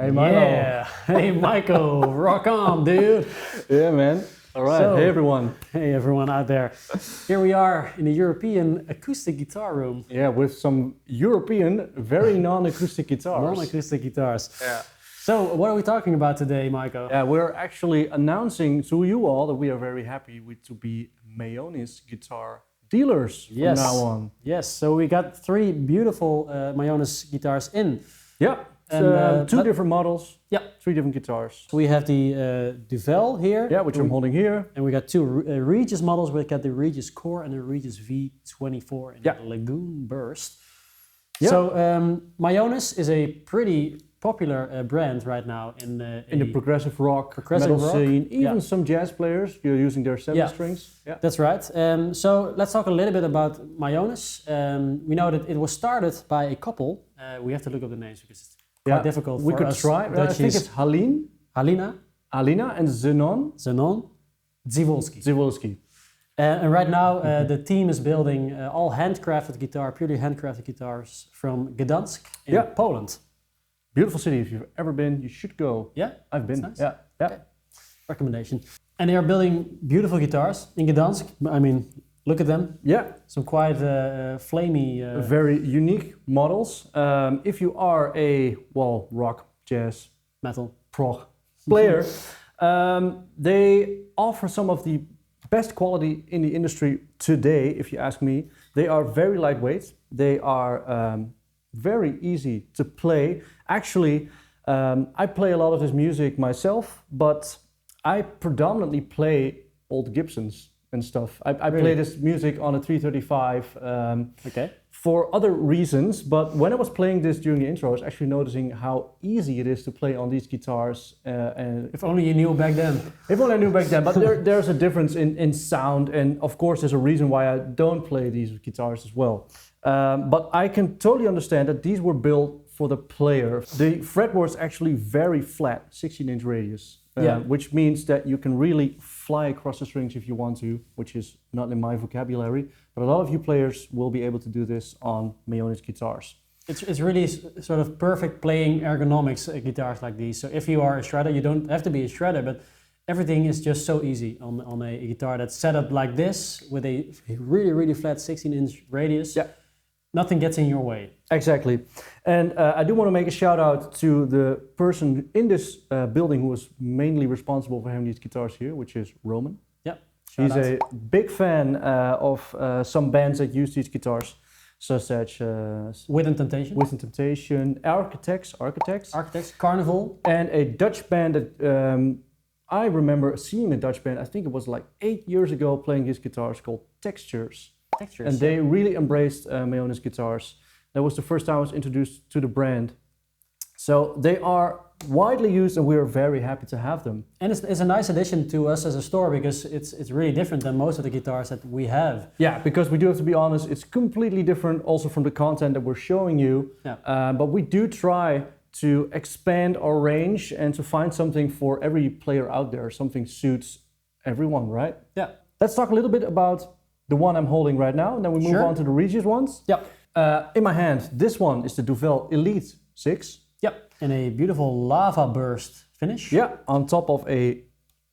Hey, Milo. Yeah. Hey, Michael. Rock on, dude. Yeah, man. All right. So, hey, everyone. Hey, everyone out there. Here we are in the European acoustic guitar room. Yeah, with some European, very non-acoustic guitars. Non-acoustic guitars. Yeah. So, what are we talking about today, Michael? Yeah, we're actually announcing to you all that we are very happy to be Mayones guitar dealers from now on. Yes. So we got 3 beautiful Mayones guitars in. Yeah. And, 2 different models. Yeah. 3 different guitars. We have the Duvell here. Yeah, which I'm holding here. And we got 2 Regius models. We got the Regius Core and the Regius V24 in the Lagoon Burst. Yeah. So Mayones is a pretty popular brand right now in the progressive rock metal scene. Even some jazz players, you're using their 7 strings. Yeah, that's right. So let's talk a little bit about Mayones. We know that it was started by a couple. We have to look up the names because it's quite difficult for us. We could try. I think it's Halina and Zenon Dziwulski. And right now the team is building all handcrafted guitar, purely handcrafted guitars from Gdansk in Poland. Beautiful city. If you've ever been, you should go. Yeah, I've been. Nice. Yeah. Okay. Recommendation. And they are building beautiful guitars in Gdansk. I mean, look at them. Yeah. Some quite flamey. Very unique models. If you are a rock, jazz, metal, prog player, they offer some of the best quality in the industry today. If you ask me, they are very lightweight. They are very easy to play. Actually, I play a lot of this music myself, but I predominantly play old Gibsons and stuff. I play this music on a 335 for other reasons, but when I was playing this during the intro, I was actually noticing how easy it is to play on these guitars. And if only you knew back then. If only I knew back then, but there's a difference in sound, and of course there's a reason why I don't play these guitars as well. But I can totally understand that these were built for the player. The fretboard is actually very flat, 16-inch radius, which means that you can really fly across the strings if you want to, which is not in my vocabulary. But a lot of you players will be able to do this on Mayones guitars. It's really sort of perfect playing ergonomics guitars like these. So if you are a shredder, you don't have to be a shredder, but everything is just so easy on a guitar that's set up like this with a really, really flat 16-inch radius. Yeah. Nothing gets in your way. Exactly. And I do want to make a shout out to the person in this building who was mainly responsible for having these guitars here, which is Roman. Yeah. He's a big fan of some bands that use these guitars, such as Within Temptation, Architects, Carnival, and a Dutch band that I remember seeing a Dutch band, I think it was like 8 years ago, playing his guitars called Textures. And they really embraced Mayones guitars. That was the first time I was introduced to the brand. So they are widely used and we are very happy to have them. And it's a nice addition to us as a store because it's really different than most of the guitars that we have. Yeah, because we do have to be honest, it's completely different also from the content that we're showing you. Yeah. But we do try to expand our range and to find something for every player out there. Something suits everyone, right? Yeah. Let's talk a little bit about the one I'm holding right now, and then we move on to the Regius ones. Yeah. In my hand, this one is the Duvell Elite 6. Yeah. And a beautiful lava burst finish. Yeah, on top of a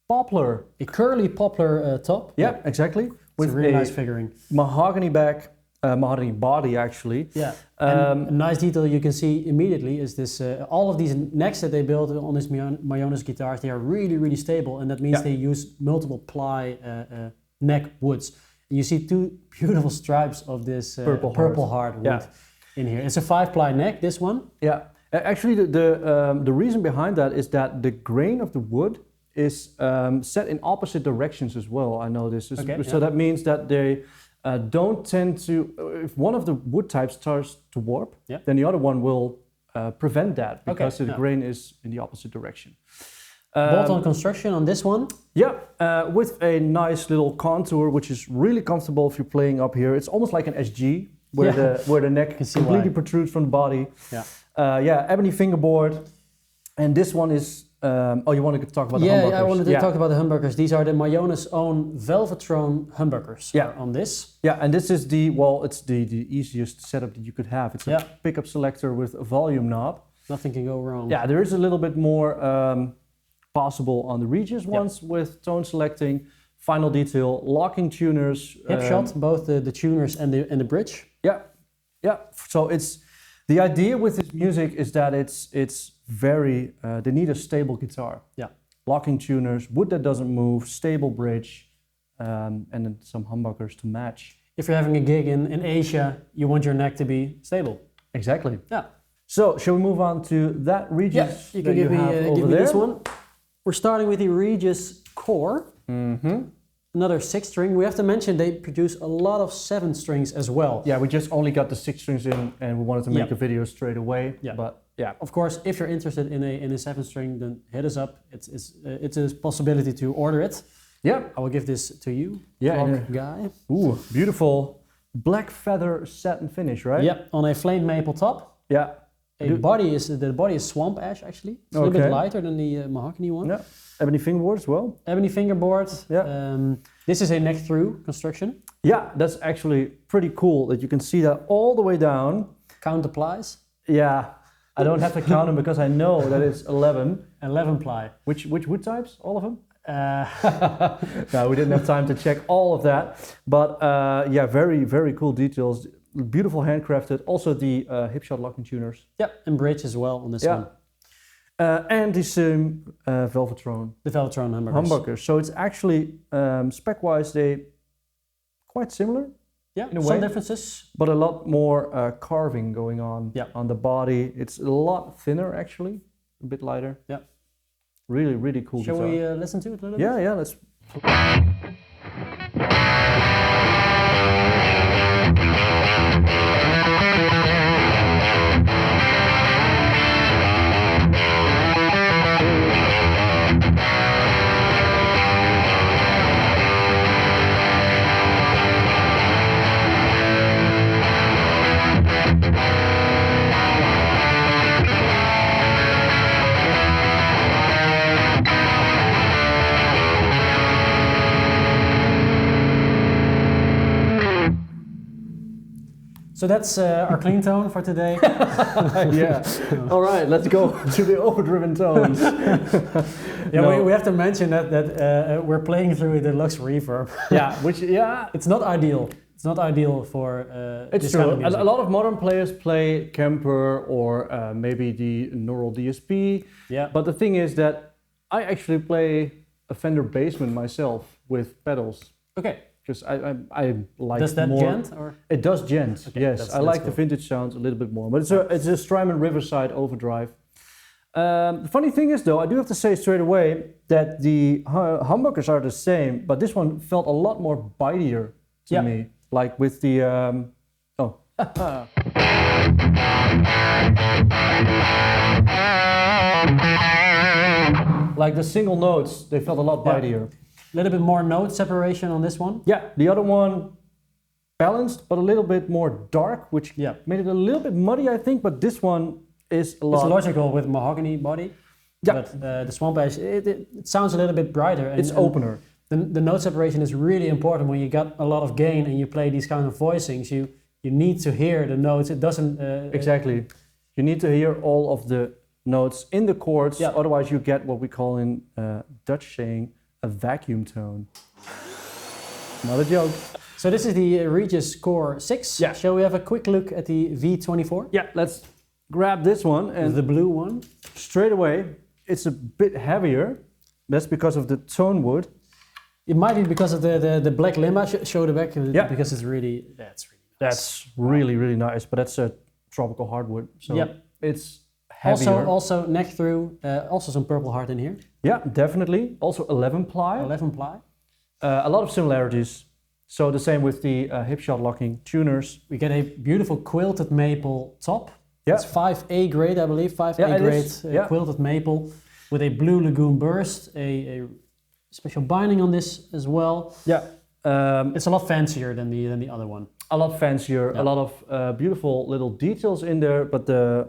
poplar. A curly poplar top. Yeah, exactly. With a really nice figuring. Mahogany back, mahogany body actually. Yeah. And a nice detail you can see immediately is this, all of these necks that they built on these Mayones guitars, they are really, really stable, and that means they use multiple ply neck woods. You see 2 beautiful stripes of this purple heart wood in here. It's a 5-ply neck, this one. Yeah. Actually, the reason behind that is that the grain of the wood is set in opposite directions as well. I know this. So that means that they don't tend to, if one of the wood types starts to warp, then the other one will prevent that because the grain is in the opposite direction. Bolt-on construction on this one? Yeah, with a nice little contour, which is really comfortable if you're playing up here. It's almost like an SG, where the neck completely protrudes from the body. Yeah, ebony fingerboard. And this one is, you want to talk about the humbuckers? Yeah, I wanted to talk about the humbuckers. These are the Mayones' own Velvetrone humbuckers on this. Yeah, and this is it's the easiest setup that you could have. It's a pickup selector with a volume knob. Nothing can go wrong. Yeah, there is a little bit more possible on the Regius ones with tone selecting, final detail, locking tuners. Hip shot, both the tuners and the bridge. Yeah, yeah. So it's the idea with this music is that it's very they need a stable guitar. Yeah. Locking tuners, wood that doesn't move, stable bridge, and then some humbuckers to match. If you're having a gig in Asia, you want your neck to be stable. Exactly. Yeah. So shall we move on to that Regius? Yeah, you can give me this one. We're starting with the Regius Core. Mm-hmm. Another 6-string. We have to mention they produce a lot of 7 strings as well. Yeah, we just only got the 6 strings in, and we wanted to make a video straight away. Yeah. But yeah, of course, if you're interested in a 7-string, then hit us up. It's a possibility to order it. Yeah, I will give this to you. Yeah, guy. Ooh, beautiful black feather satin finish, right? Yeah, on a flame maple top. Yeah. The body is swamp ash actually. It's a little bit lighter than the mahogany one. Yeah. Ebony fingerboard as well. Ebony fingerboard. Yeah. This is a neck through construction. Yeah, that's actually pretty cool that you can see that all the way down. Count applies. Yeah, I don't have to count them because I know that it's 11. 11 ply. Which wood types? All of them? No, we didn't have time to check all of that. But yeah, very, very cool details. Beautiful handcrafted. Also the hip shot locking tuners. Yeah, and bridge as well on this one. And the same Velvetron. The Velvetron humbuckers. So it's actually spec-wise they quite similar. Yeah, in a some way, differences, but a lot more carving going on on the body. It's a lot thinner actually, a bit lighter. Yeah, really, really cool. Shall guitar. we listen to it a little bit? Yeah, let's. So that's our clean tone for today. Yeah. All right, let's go to the overdriven tones. We have to mention that we're playing through the Deluxe Reverb. It's not ideal. It's not ideal for it's true. Kind of a lot of modern players play Kemper or maybe the Neural DSP. Yeah. But the thing is that I actually play a Fender Bassman myself with pedals. Okay. Because I like does that more. gent or? It does gent. Okay, yes, I like the vintage sounds a little bit more. But it's a Strymon Riverside overdrive. The funny thing is though, I do have to say straight away that the humbuckers are the same, but this one felt a lot more bitier to me. Like with the like the single notes, they felt a lot bitier. A little bit more note separation on this one. Yeah, the other one balanced, but a little bit more dark, which made it a little bit muddy, I think. But this one is a lot. It's logical with mahogany body. Yeah. But the Swamp Ash, it sounds a little bit brighter. It's opener. The note separation is really important when you got a lot of gain and you play these kind of voicings. You need to hear the notes. It doesn't exactly. You need to hear all of the notes in the chords. Yeah. Otherwise, you get what we call in Dutch saying a vacuum tone. Not a joke. So this is the Regius Core 6. Yeah. Shall we have a quick look at the V24? Yeah. Let's grab this one and the blue one. Straight away, it's a bit heavier. That's because of the tone wood. It might be because of the black limba. Show the back. Because it's really nice. That's really nice. But that's a tropical hardwood. So it's heavier. Also neck through. Also some purple heart in here. Yeah, definitely. Also 11 ply. 11 ply. A lot of similarities. So the same with the hip shot locking tuners. We get a beautiful quilted maple top. Yeah. It's 5A grade, I believe. 5A grade quilted maple with a blue lagoon burst. A special binding on this as well. Yeah. It's a lot fancier than the other one. A lot fancier, a lot of beautiful little details in there, but the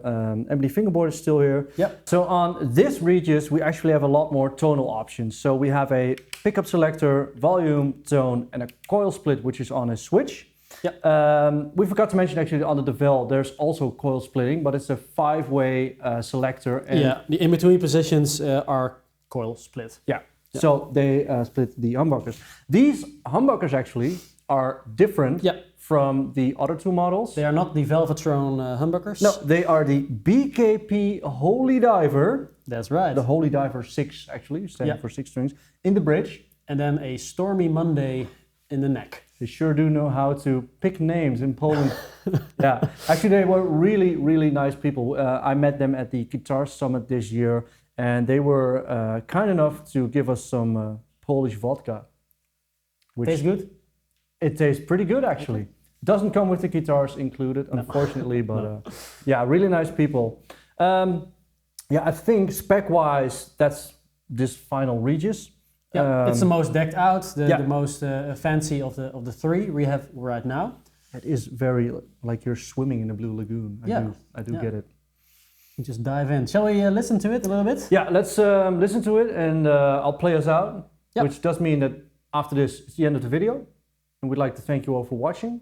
ebony fingerboard is still here. Yep. So on this Regius, we actually have a lot more tonal options. So we have a pickup selector, volume, tone, and a coil split, which is on a switch. Yeah. We forgot to mention actually on the Duvell, there's also coil splitting, but it's a 5-way selector. And yeah, the in-between positions are coil split. Yeah, so they split the humbuckers. These humbuckers actually are different from the other two models. They are not the Velvetron humbuckers. No, they are the BKP Holy Diver. That's right. The Holy Diver 6 actually, standing for 6 strings, in the bridge. And then a Stormy Monday in the neck. They sure do know how to pick names in Poland. Yeah, actually they were really, really nice people. I met them at the Guitar Summit this year, and they were kind enough to give us some Polish vodka. Which tastes good? It tastes pretty good actually. Doesn't come with the guitars included, unfortunately, but yeah, really nice people. Yeah, I think spec-wise, that's this final Regius. Yeah, it's the most decked out, the most fancy of the three we have right now. It is very like you're swimming in a blue lagoon. I do get it. Just dive in. Shall we listen to it a little bit? Yeah, let's listen to it, and I'll play us out, which does mean that after this, it's the end of the video. And we'd like to thank you all for watching,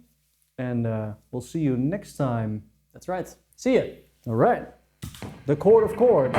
and we'll see you next time. That's right. See ya. All right. The Chord of Chords.